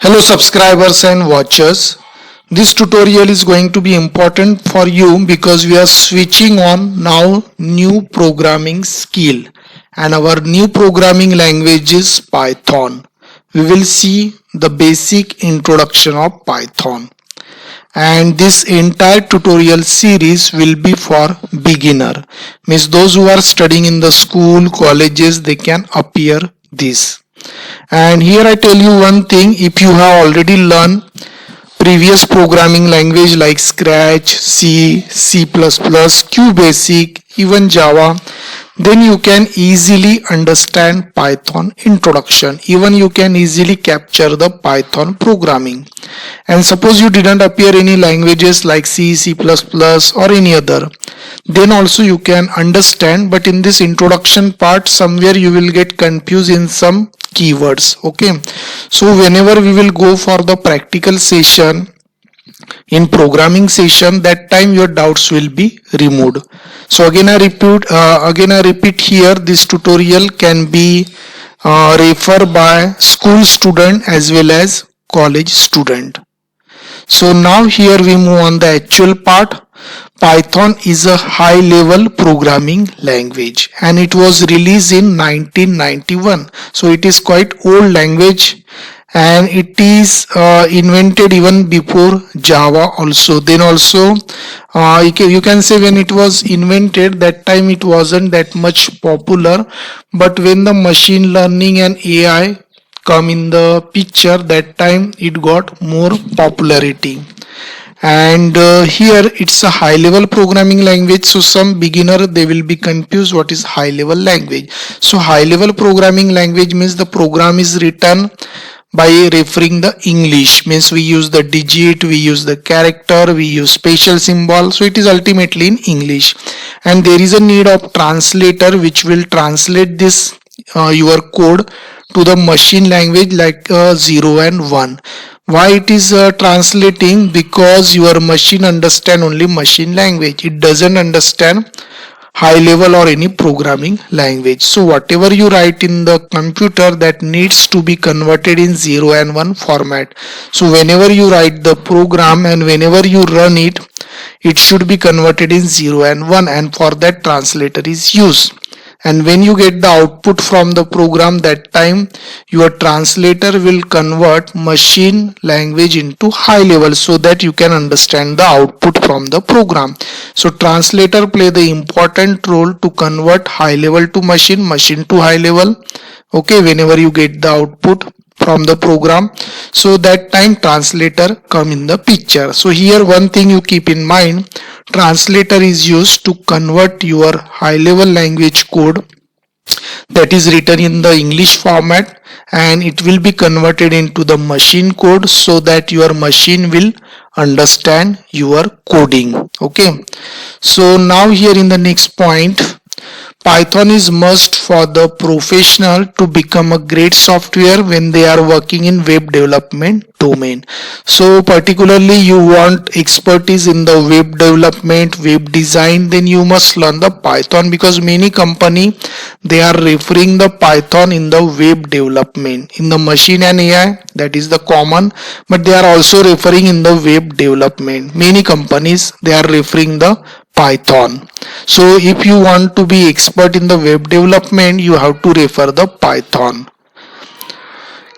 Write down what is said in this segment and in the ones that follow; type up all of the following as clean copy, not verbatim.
Hello subscribers and watchers. This tutorial is going to be important for you because we are switching on now new programming skill and our new programming language is Python. We will see the basic introduction of Python and this entire tutorial series will be for beginner. Means those who are studying in the school, colleges, they can appear this. And here I tell you one thing, if you have already learned previous programming language like Scratch, C, C++, QBasic, even Java, then you can easily understand Python introduction. Even you can easily capture the Python programming. And suppose you didn't appear any languages like C, C++ or any other, then also you can understand, but in this introduction part somewhere you will get confused in some keywords. Okay, so whenever we will go for the practical session in programming session, that time your doubts will be removed. So again I repeat here, this tutorial can be referred by school student as well as college student. So now here we move on the actual part. Python is a high level programming language and it was released in 1991. So it is quite old language and it is invented even before Java also. Then also you can say when it was invented, that time it wasn't that much popular, but when the machine learning and AI come in the picture, that time it got more popularity. And here it's a high level programming language, so some beginner they will be confused what is high level language. So high level programming language means the program is written by referring the English, means we use the digit, we use the character, we use special symbol, so it is ultimately in English. And there is a need of translator which will translate this your code to the machine language like 0 and 1. Why it is translating? Because your machine understand only machine language, it doesn't understand high level or any programming language. So whatever you write in the computer, that needs to be converted in 0 and 1 format. So whenever you write the program and whenever you run it, it should be converted in 0 and 1, and for that translator is used. And when you get the output from the program, that time your translator will convert machine language into high level so that you can understand the output from the program. So translator play the important role to convert high level to machine, machine to high level. Okay, whenever you get the output from the program, so that time translator come in the picture. So here one thing you keep in mind, translator is used to convert your high level language code that is written in the English format, and it will be converted into the machine code so that your machine will understand your coding. Okay, so now here in the next point, Python is must for the professional to become a great software when they are working in web development domain. So particularly you want expertise in the web development, web design, then you must learn the Python, because many company they are referring the Python in the web development. In the machine and AI, that is the common, but they are also referring in the web development. Many companies they are referring the Python. So if you want to be expert in the web development, you have to refer the Python.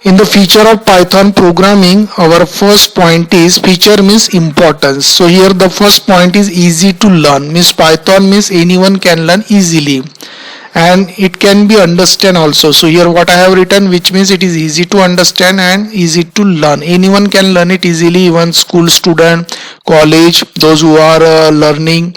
In the feature of Python programming, our first point is, feature means importance. So here the first point is easy to learn, means Python means anyone can learn easily and it can be understand also. So here what I have written, which means it is easy to understand and easy to learn. Anyone can learn it easily, even school student, college, those who are learning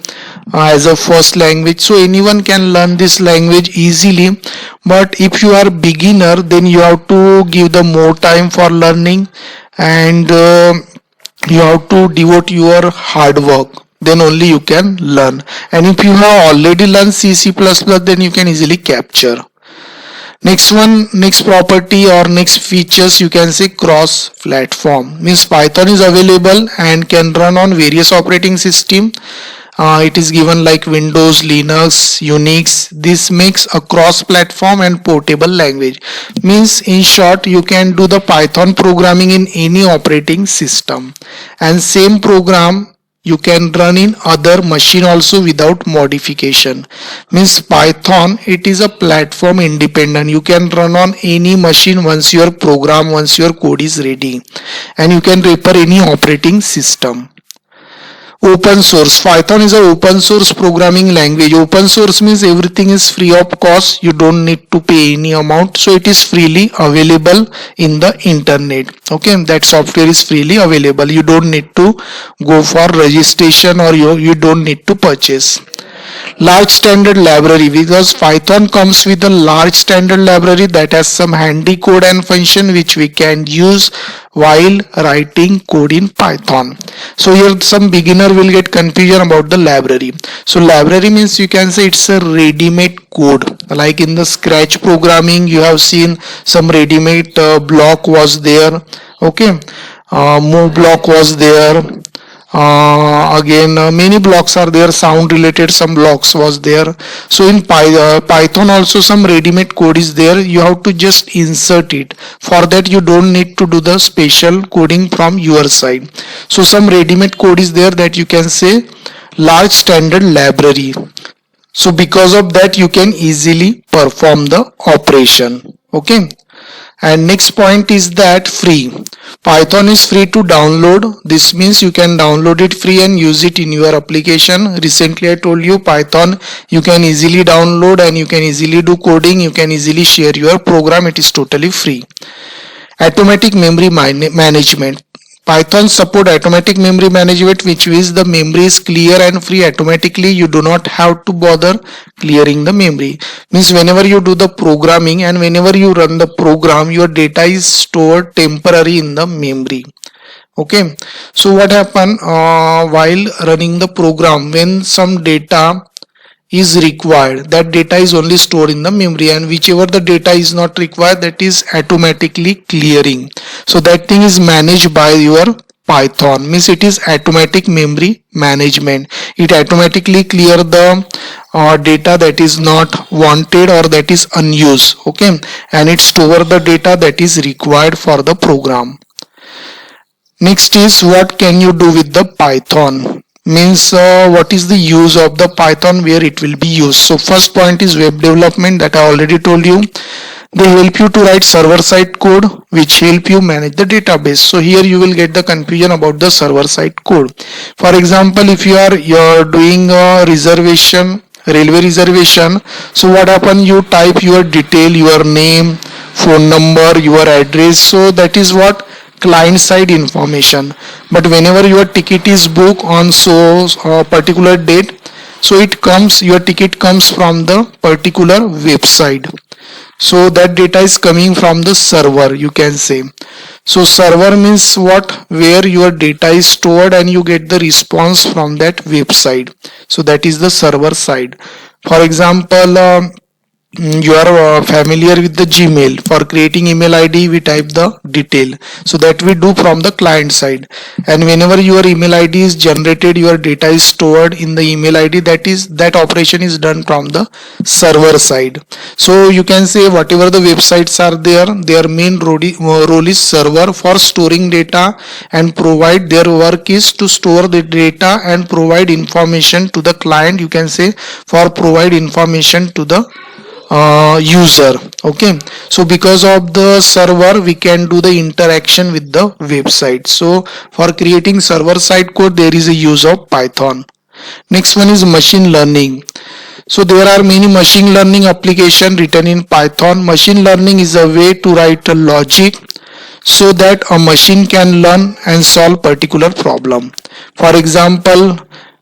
as a first language. So anyone can learn this language easily, but if you are beginner, then you have to give the more time for learning and you have to devote your hard work, then only you can learn. And if you have already learned C, C++, then you can easily capture. Next property or next features, you can say cross platform, means Python is available and can run on various operating system It is given like Windows, Linux, Unix. This makes a cross-platform and portable language. Means in short, you can do the Python programming in any operating system, and same program you can run in other machine also without modification. Means Python, it is a platform independent. You can run on any machine once your program, once your code is ready, and you can repair any operating system. Open source. Python is an open source programming language. Open source means everything is free of cost. You don't need to pay any amount. So it is freely available in the internet. Okay, that software is freely available. You don't need to go for registration, or you don't need to purchase. Large standard library, because Python comes with a large standard library that has some handy code and function which we can use while writing code in Python. So here some beginner will get confusion about the library. So library means you can say it's a ready-made code. Like in the Scratch programming, you have seen some ready-made block was there. Okay, move block was there. Again, many blocks are there, sound related some blocks was there. So in Python also some ready-made code is there. You have to just insert it. For that you don't need to do the special coding from your side. So some ready-made code is there that you can say large standard library. So because of that you can easily perform the operation. Okay. And next point is that free. Python is free to download. This means you can download it free and use it in your application. Recently I told you Python you can easily download and you can easily do coding. You can easily share your program. It is totally free. Automatic memory management. Python support automatic memory management, which means the memory is clear and free automatically. You do not have to bother clearing the memory. Means whenever you do the programming and whenever you run the program, your data is stored temporarily in the memory. Okay. So what happen while running the program, when some data is required, that data is only stored in the memory, and whichever the data is not required, that is automatically clearing. So that thing is managed by your Python. Means it is automatic memory management. It automatically clear the data that is not wanted or that is unused. Okay, and it store the data that is required for the program. Next is what can you do with the Python. Means what is the use of the Python, where it will be used. So first point is web development, that I already told you. They help you to write server side code which help you manage the database. So here you will get the confusion about the server side code. For example, if you're doing a reservation, railway reservation, so what happen, you type your detail, your name, phone number, your address. So that is what client side information. But whenever your ticket is booked on so particular date, so it comes, your ticket comes from the particular website. So that data is coming from the server, you can say. So server means what, where your data is stored and you get the response from that website. So that is the server side. For example, you are familiar with the Gmail. For creating email ID, we type the detail. So that we do from the client side. And whenever your email ID is generated, your data is stored in the email ID. That operation is done from the server side. So you can say whatever the websites are there, their main role is server for storing data and provide, their work is to store the data and provide information to the client. You can say for provide information to the user. Okay, so because of the server we can do the interaction with the website. So for creating server side code, there is a use of Python. Next one is machine learning. So there are many machine learning application written in Python. Machine learning is a way to write a logic so that a machine can learn and solve particular problem. For example,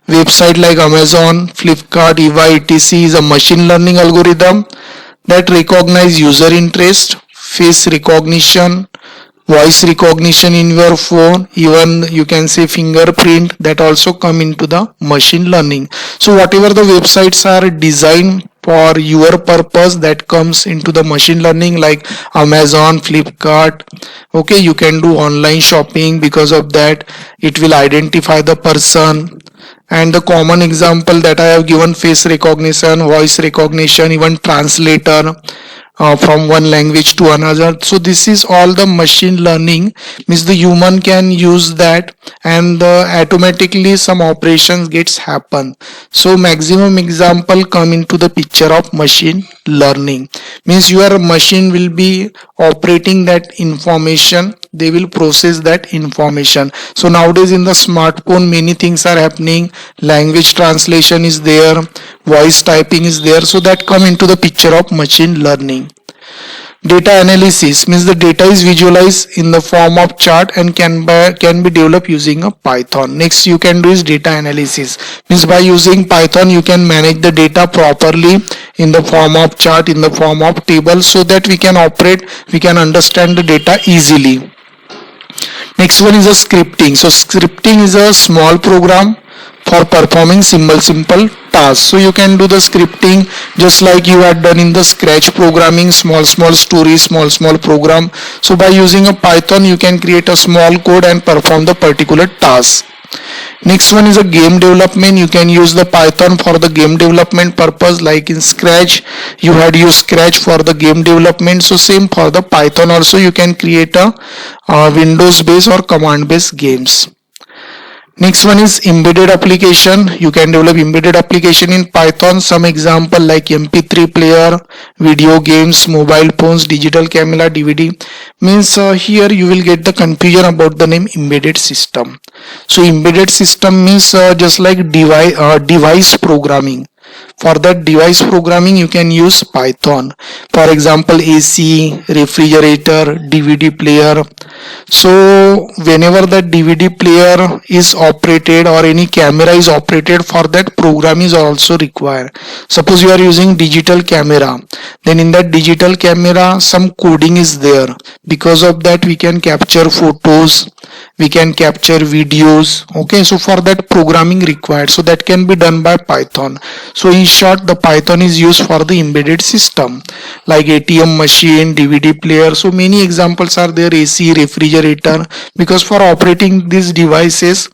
website like Amazon, Flipkart, eBay, etc. is a machine learning algorithm that recognize user interest, face recognition, voice recognition in your phone, even you can say fingerprint, that also come into the machine learning. So whatever the websites are designed for your purpose that comes into the machine learning, like Amazon, Flipkart. Okay, you can do online shopping. Because of that, it will identify the person. And the common example that I have given: face recognition, voice recognition, even translator from one language to another. So this is all the machine learning, means the human can use that, and automatically some operations gets happen. So maximum example come into the picture of machine learning, means your machine will be operating that information, they will process that information. So nowadays in the smartphone many things are happening, language translation is there, voice typing is there, so that come into the picture of machine learning. Data analysis means the data is visualized in the form of chart and can be developed using a Python. Next you can do is data analysis, means by using Python you can manage the data properly in the form of chart, in the form of table, so that we can operate, we can understand the data easily. Next one is a scripting. So scripting is a small program for performing simple tasks. So you can do the scripting just like you had done in the Scratch programming, small stories, small program. So by using a Python you can create a small code and perform the particular task. Next one is a game development. You can use the Python for the game development purpose, like in Scratch you had used Scratch for the game development. So same for the Python also, you can create a Windows based or command based games. Next one is embedded application. You can develop embedded application in Python. Some example like MP3 player, video games, mobile phones, digital camera, DVD. Means here you will get the confusion about the name embedded system. So embedded system means just like device programming. For that device programming you can use Python. For example, AC, refrigerator, DVD player. So whenever the DVD player is operated or any camera is operated, for that program is also required. Suppose you are using digital camera, then in that digital camera some coding is there. Because of that we can capture photos, we can capture videos. Okay, so for that programming required, so that can be done by Python. So in short, the Python is used for the embedded system like ATM machine, DVD player. So many examples are there, AC, refrigerator, because for operating these devices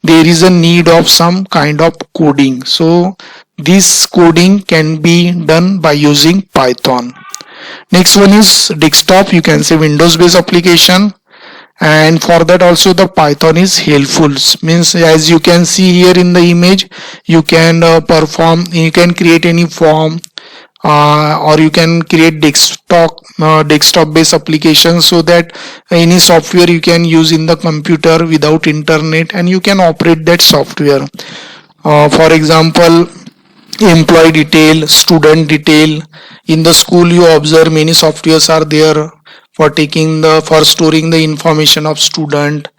there is a need of some kind of coding. So this coding can be done by using Python. Next one is desktop. You can say Windows based application, and for that also the Python is helpful. Means as you can see here in the image, you can you can create any form, or you can create desktop based application, so that any software you can use in the computer without internet and you can operate that software. For example, employee detail, student detail. In the school you observe many softwares are there for storing the information of student.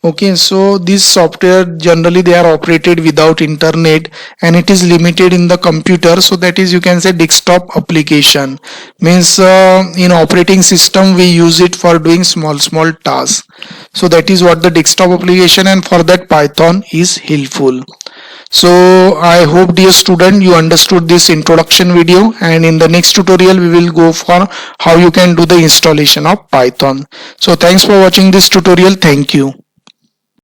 Okay, so this software generally they are operated without internet and it is limited in the computer, so that is, you can say, desktop application. Means in operating system we use it for doing small tasks. So that is what the desktop application, and for that Python is helpful. So I hope, dear student, you understood this introduction video, and in the next tutorial we will go for how you can do the installation of Python. So thanks for watching this tutorial. Thank you.